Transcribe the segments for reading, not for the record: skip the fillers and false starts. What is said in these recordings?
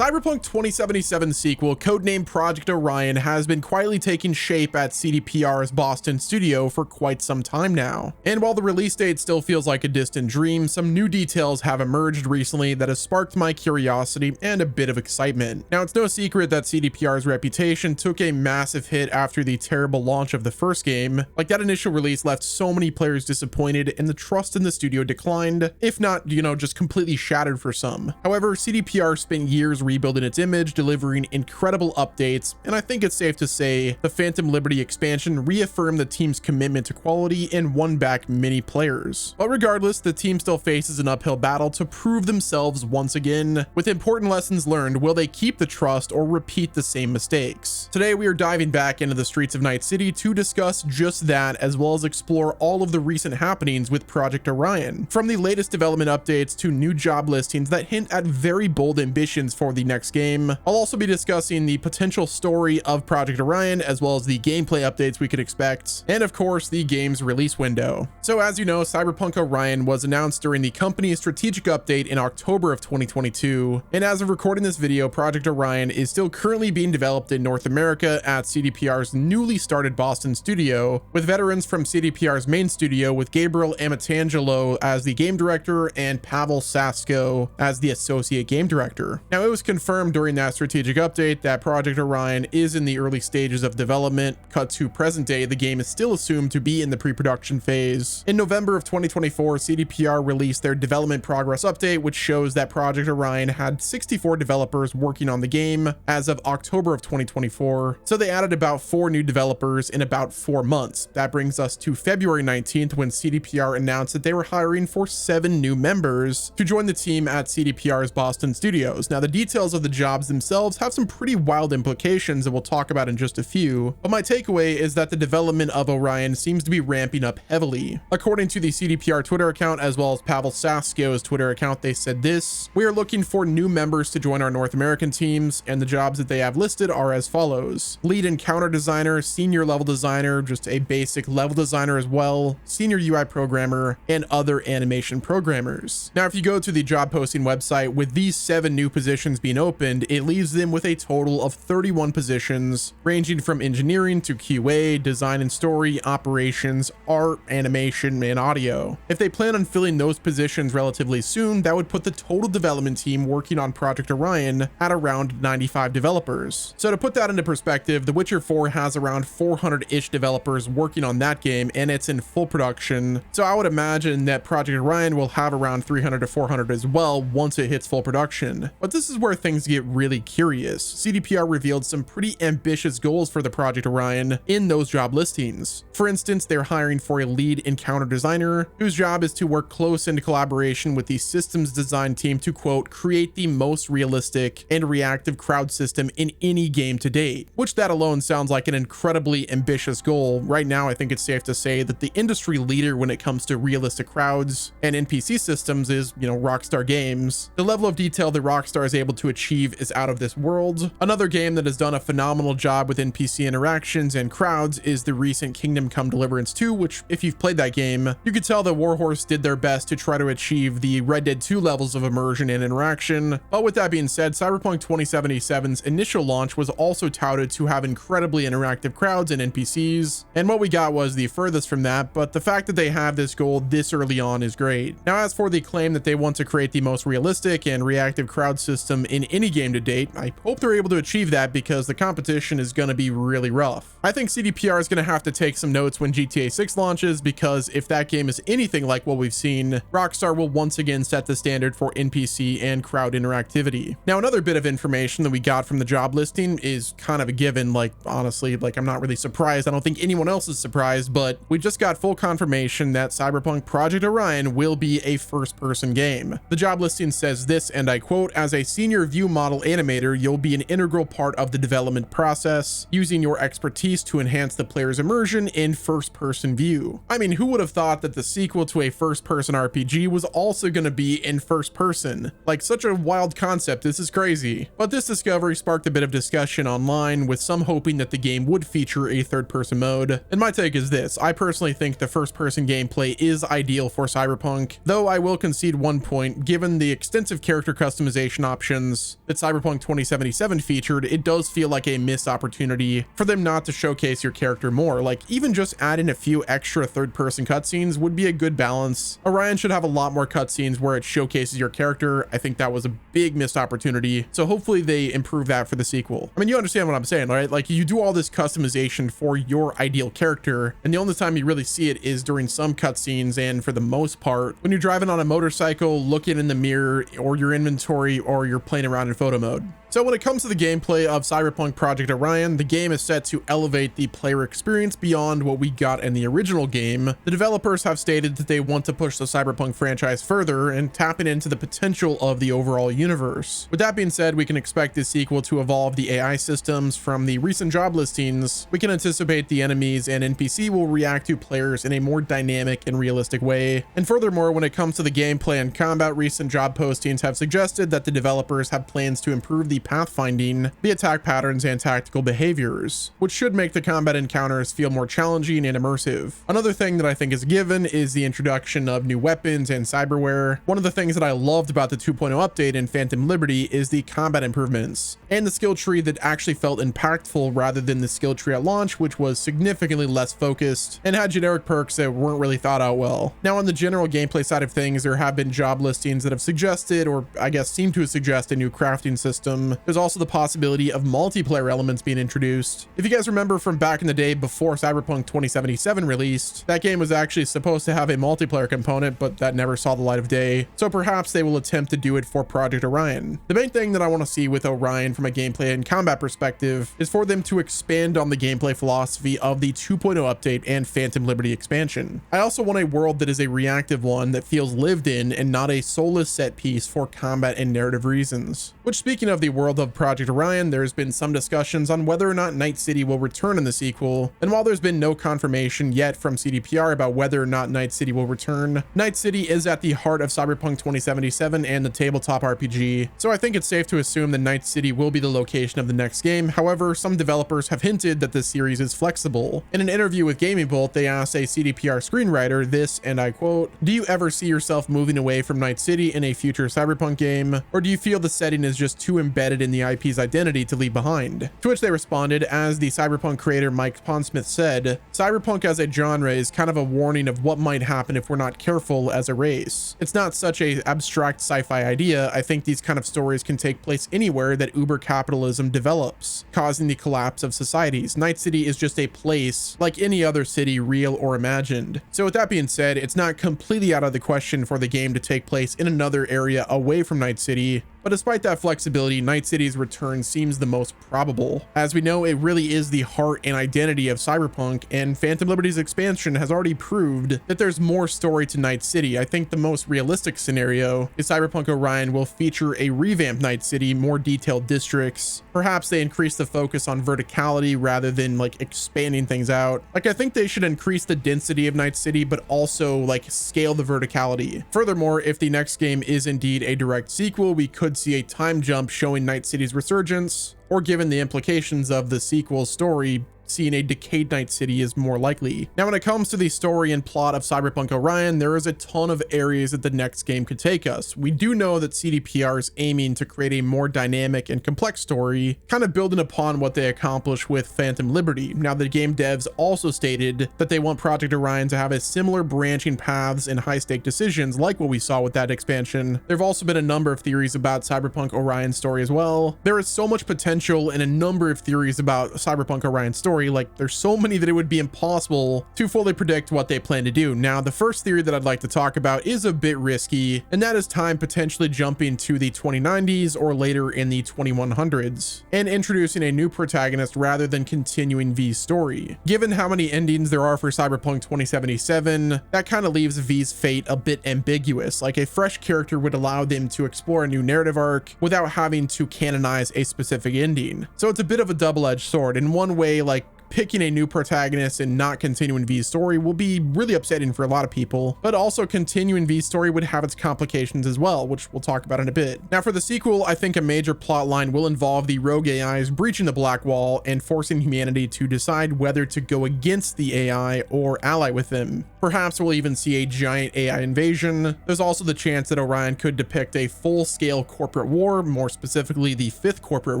Cyberpunk 2077 sequel, codenamed Project Orion, has been quietly taking shape at CDPR's Boston studio for quite some time now. And while the release date still feels like a distant dream, some new details have emerged recently that has sparked my curiosity and a bit of excitement. Now, it's no secret that CDPR's reputation took a massive hit after the terrible launch of the first game. Like, that initial release left so many players disappointed and the trust in the studio declined, if not, just completely shattered for some. However, CDPR spent years rebuilding its image, delivering incredible updates, and I think it's safe to say the Phantom Liberty expansion reaffirmed the team's commitment to quality and won back many players. But regardless, the team still faces an uphill battle to prove themselves once again. With important lessons learned, will they keep the trust or repeat the same mistakes? Today, we are diving back into the streets of Night City to discuss just that, as well as explore all of the recent happenings with Project Orion. From the latest development updates to new job listings that hint at very bold ambitions for the next game. I'll also be discussing the potential story of Project Orion, as well as the gameplay updates we could expect, and of course the game's release window. So as you know, Cyberpunk Orion was announced during the company's strategic update in October of 2022, and as of recording this video, Project Orion is still currently being developed in North America at CDPR's newly started Boston studio, with veterans from CDPR's main studio, with Gabriel Amatangelo as the game director and Pavel Sasko as the associate game director. Now, it was confirmed during that strategic update that Project Orion is in the early stages of development. Cut to present day, the game is still assumed to be in the pre-production phase. In November of 2024, CDPR released their development progress update, which shows that Project Orion had 64 developers working on the game as of October of 2024. So they added about 4 new developers in about 4 months. That brings us to February 19th, when CDPR announced that they were hiring for 7 new members to join the team at CDPR's Boston studios. Now, the details of the jobs themselves have some pretty wild implications that we'll talk about in just a few, but my takeaway is that the development of Orion seems to be ramping up heavily. According to the CDPR Twitter account, as well as Pavel Sasko's Twitter account, they said this: "We are looking for new members to join our North American teams, and the jobs that they have listed are as follows: lead encounter designer, senior level designer, just a basic level designer as well, senior UI programmer, and other animation programmers." Now, if you go to the job posting website, with these 7 new positions being opened, it leaves them with a total of 31 positions, ranging from engineering to QA, design and story, operations, art, animation, and audio. If they plan on filling those positions relatively soon, that would put the total development team working on Project Orion at around 95 developers. So to put that into perspective, The Witcher 4 has around 400-ish developers working on that game, and it's in full production. So I would imagine that Project Orion will have around 300 to 400 as well once it hits full production. But this is where things get really curious. CDPR revealed some pretty ambitious goals for the Project Orion in those job listings. For instance, they're hiring for a lead encounter designer whose job is to work close in collaboration with the systems design team to, quote, create the most realistic and reactive crowd system in any game to date, which that alone sounds like an incredibly ambitious goal. Right now, I think it's safe to say that the industry leader when it comes to realistic crowds and NPC systems is, Rockstar Games. The level of detail that Rockstar is able to achieve is out of this world. Another game that has done a phenomenal job with NPC interactions and crowds is the recent Kingdom Come Deliverance 2, which, if you've played that game, you could tell that Warhorse did their best to try to achieve the Red Dead 2 levels of immersion and interaction. But with that being said, Cyberpunk 2077's initial launch was also touted to have incredibly interactive crowds and NPCs, and what we got was the furthest from that, but the fact that they have this goal this early on is great. Now, as for the claim that they want to create the most realistic and reactive crowd system in any game to date, I hope they're able to achieve that, because the competition is going to be really rough. I think CDPR is going to have to take some notes when GTA 6 launches, because if that game is anything like what we've seen, Rockstar will once again set the standard for NPC and crowd interactivity. Now, another bit of information that we got from the job listing is kind of a given. Honestly, I'm not really surprised. I don't think anyone else is surprised, but we just got full confirmation that Cyberpunk Project Orion will be a first-person game. The job listing says this, and I quote, "As a senior view model animator, you'll be an integral part of the development process, using your expertise to enhance the player's immersion in first-person view." I mean, who would have thought that the sequel to a first-person RPG was also going to be in first person? Such a wild concept. This is crazy. But this discovery sparked a bit of discussion online, with some hoping that the game would feature a third-person mode. And my take is this: I personally think the first-person gameplay is ideal for Cyberpunk, though I will concede one point. Given the extensive character customization options cutscenes that Cyberpunk 2077 featured, it does feel like a missed opportunity for them not to showcase your character more. Like, even just adding a few extra third-person cutscenes would be a good balance. Orion should have a lot more cutscenes where it showcases your character. I think that was a big missed opportunity, so hopefully they improve that for the sequel. I mean, you understand what I'm saying, right? Like, you do all this customization for your ideal character, and the only time you really see it is during some cutscenes, and for the most part, when you're driving on a motorcycle, looking in the mirror, or your inventory, or you're playing around in photo mode. So when it comes to the gameplay of Cyberpunk Project Orion, the game is set to elevate the player experience beyond what we got in the original game. The developers have stated that they want to push the Cyberpunk franchise further and tapping into the potential of the overall universe. With that being said, we can expect this sequel to evolve the AI systems. From the recent job listings, we can anticipate the enemies and NPC will react to players in a more dynamic and realistic way. And furthermore, when it comes to the gameplay and combat, recent job postings have suggested that the developers have plans to improve the pathfinding, the attack patterns, and tactical behaviors, which should make the combat encounters feel more challenging and immersive. Another thing that I think is a given is the introduction of new weapons and cyberware. One of the things that I loved about the 2.0 update in Phantom Liberty is the combat improvements and the skill tree that actually felt impactful rather than the skill tree at launch, which was significantly less focused and had generic perks that weren't really thought out well. Now, on the general gameplay side of things, there have been job listings that have suggested, or I guess seem to suggest, a new crafting system. There's also the possibility of multiplayer elements being introduced. If you guys remember from back in the day before Cyberpunk 2077 released, that game was actually supposed to have a multiplayer component, but that never saw the light of day. So perhaps they will attempt to do it for Project Orion. The main thing that I want to see with Orion from a gameplay and combat perspective is for them to expand on the gameplay philosophy of the 2.0 update and Phantom Liberty expansion. I also want a world that is a reactive one that feels lived in and not a soulless set piece for combat and narrative reasons. Which, speaking of the world of Project Orion, there's been some discussions on whether or not Night City will return in the sequel, and while there's been no confirmation yet from CDPR about whether or not Night City will return, Night City is at the heart of Cyberpunk 2077 and the tabletop RPG, so I think it's safe to assume that Night City will be the location of the next game. However, some developers have hinted that the series is flexible. In an interview with Gaming Bolt, they asked a CDPR screenwriter this, and I quote, "Do you ever see yourself moving away from Night City in a future Cyberpunk game, or do you feel the setting is just too embedded in the IP's identity to leave behind?" To which they responded, as the Cyberpunk creator Mike Pondsmith said, "Cyberpunk as a genre is kind of a warning of what might happen if we're not careful as a race. It's not such a abstract sci-fi idea. I think these kind of stories can take place anywhere that uber capitalism develops, causing the collapse of societies. Night City is just a place like any other city, real or imagined." So with that being said, it's not completely out of the question for the game to take place in another area away from Night City. But despite that flexibility, Night City's return seems the most probable. As we know, it really is the heart and identity of Cyberpunk, and Phantom Liberty's expansion has already proved that there's more story to Night City. I think the most realistic scenario is Cyberpunk Orion will feature a revamped Night City, more detailed districts. Perhaps they increase the focus on verticality rather than like expanding things out. Like, I think they should increase the density of Night City, but also like scale the verticality. Furthermore, if the next game is indeed a direct sequel, we could see a time jump showing Night City's resurgence, or given the implications of the sequel story, seeing a decayed Night City is more likely. Now, when it comes to the story and plot of Cyberpunk Orion, there is a ton of areas that the next game could take us. We do know that CDPR is aiming to create a more dynamic and complex story, kind of building upon what they accomplished with Phantom Liberty. Now, the game devs also stated that they want Project Orion to have a similar branching paths and high-stake decisions like what we saw with that expansion. There have also been a number of theories about Cyberpunk Orion's story as well. There is so much potential and a number of theories about Cyberpunk Orion's story. Like, there's so many that it would be impossible to fully predict what they plan to do. Now, the first theory that I'd like to talk about is a bit risky, and that is time potentially jumping to the 2090s or later in the 2100s and introducing a new protagonist rather than continuing V's story. Given how many endings there are for Cyberpunk 2077, that kind of leaves V's fate a bit ambiguous. Like, a fresh character would allow them to explore a new narrative arc without having to canonize a specific ending. So it's a bit of a double-edged sword. In one way, like, picking a new protagonist and not continuing V's story will be really upsetting for a lot of people, but also continuing V's story would have its complications as well, which we'll talk about in a bit. Now for the sequel, I think a major plot line will involve the rogue AIs breaching the Black Wall and forcing humanity to decide whether to go against the AI or ally with them. Perhaps we'll even see a giant AI invasion. There's also the chance that Orion could depict a full-scale corporate war, more specifically the fifth corporate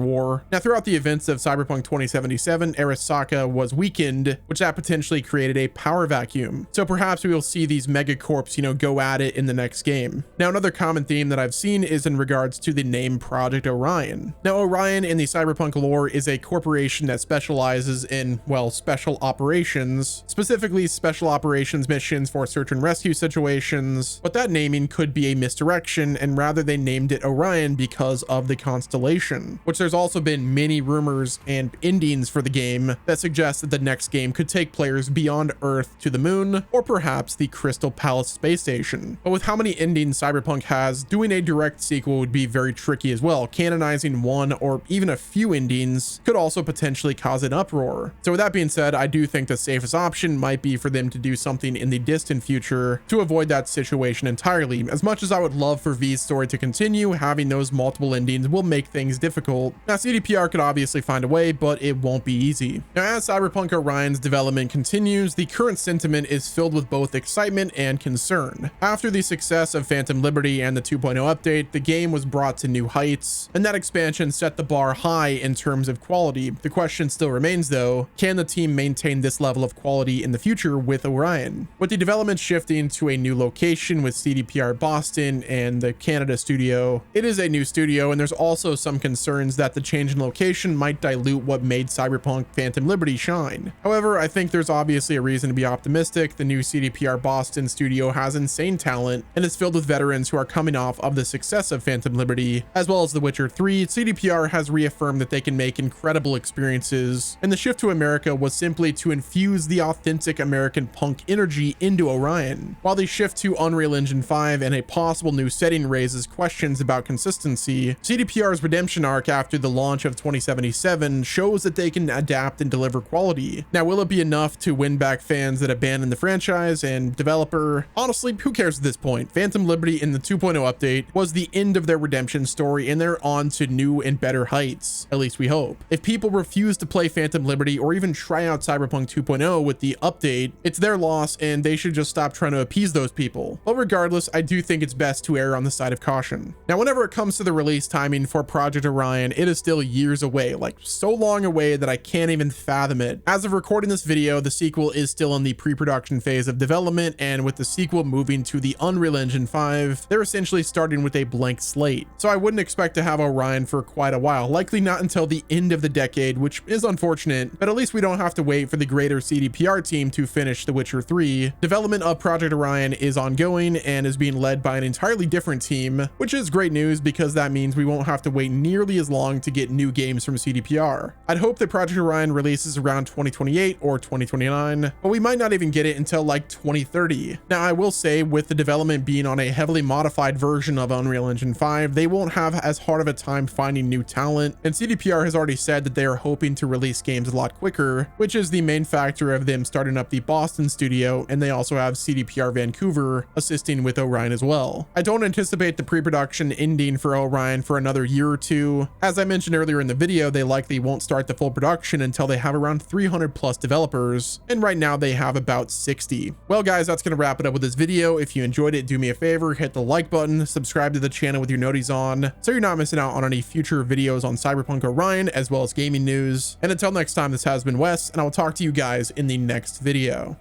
war. Now throughout the events of Cyberpunk 2077, Arasaka was weakened, which that potentially created a power vacuum. So perhaps we will see these megacorps, go at it in the next game. Now another common theme that I've seen is in regards to the name Project Orion. Now Orion in the Cyberpunk lore is a corporation that specializes in, well, special operations, specifically special operations missions for search and rescue situations, but that naming could be a misdirection, and rather they named it Orion because of the constellation, which there's also been many rumors and endings for the game that suggest that the next game could take players beyond Earth to the moon, or perhaps the Crystal Palace space station. But with how many endings Cyberpunk has, doing a direct sequel would be very tricky as well. Canonizing one or even a few endings could also potentially cause an uproar. So with that being said, I do think the safest option might be for them to do something in the distant future to avoid that situation entirely. As much as I would love for V's story to continue, having those multiple endings will make things difficult. Now CDPR could obviously find a way, but it won't be easy. Now as Cyberpunk Orion's development continues, the current sentiment is filled with both excitement and concern. After the success of Phantom Liberty and the 2.0 update, the game was brought to new heights, and that expansion set the bar high in terms of quality. The question still remains though, can the team maintain this level of quality in the future with Orion? With the development shifting to a new location with CDPR Boston and the Canada studio, it is a new studio, and there's also some concerns that the change in location might dilute what made Cyberpunk Phantom Liberty shine. However, I think there's obviously a reason to be optimistic. The new CDPR Boston studio has insane talent and is filled with veterans who are coming off of the success of Phantom Liberty, as well as The Witcher 3. CDPR has reaffirmed that they can make incredible experiences, and the shift to America was simply to infuse the authentic American punk energy into Orion. While the shift to Unreal Engine 5 and a possible new setting raises questions about consistency, CDPR's redemption arc after the launch of 2077 shows that they can adapt and deliver quality. Now, will it be enough to win back fans that abandoned the franchise and developer? Honestly, who cares at this point? Phantom Liberty in the 2.0 update was the end of their redemption story, and they're on to new and better heights. At least we hope. If people refuse to play Phantom Liberty or even try out Cyberpunk 2.0 with the update, it's their loss, and they should just stop trying to appease those people. But regardless, I do think it's best to err on the side of caution. Now, whenever it comes to the release timing for Project Orion, it is still years away, like so long away that I can't even fathom it. As of recording this video, the sequel is still in the pre-production phase of development, and with the sequel moving to the Unreal Engine 5, they're essentially starting with a blank slate. So I wouldn't expect to have Orion for quite a while, likely not until the end of the decade, which is unfortunate, but at least we don't have to wait for the greater CDPR team to finish The Witcher 3. Development of Project Orion is ongoing and is being led by an entirely different team, which is great news because that means we won't have to wait nearly as long to get new games from CDPR. I'd hope that Project Orion releases around 2028 or 2029, but we might not even get it until like 2030. Now, I will say, with the development being on a heavily modified version of Unreal Engine 5, they won't have as hard of a time finding new talent, and CDPR has already said that they are hoping to release games a lot quicker, which is the main factor of them starting up the Boston studio, and they also have CDPR Vancouver assisting with Orion as well. I don't anticipate the pre-production ending for Orion for another year or two. As I mentioned earlier in the video, they likely won't start the full production until they have around 300 plus developers, and right now they have about 60. Well guys, that's gonna wrap it up with this video. If you enjoyed it, do me a favor, hit the like button, subscribe to the channel with your noties on, so you're not missing out on any future videos on Cyberpunk Orion as well as gaming news. And until next time, this has been Wes, and I will talk to you guys in the next video.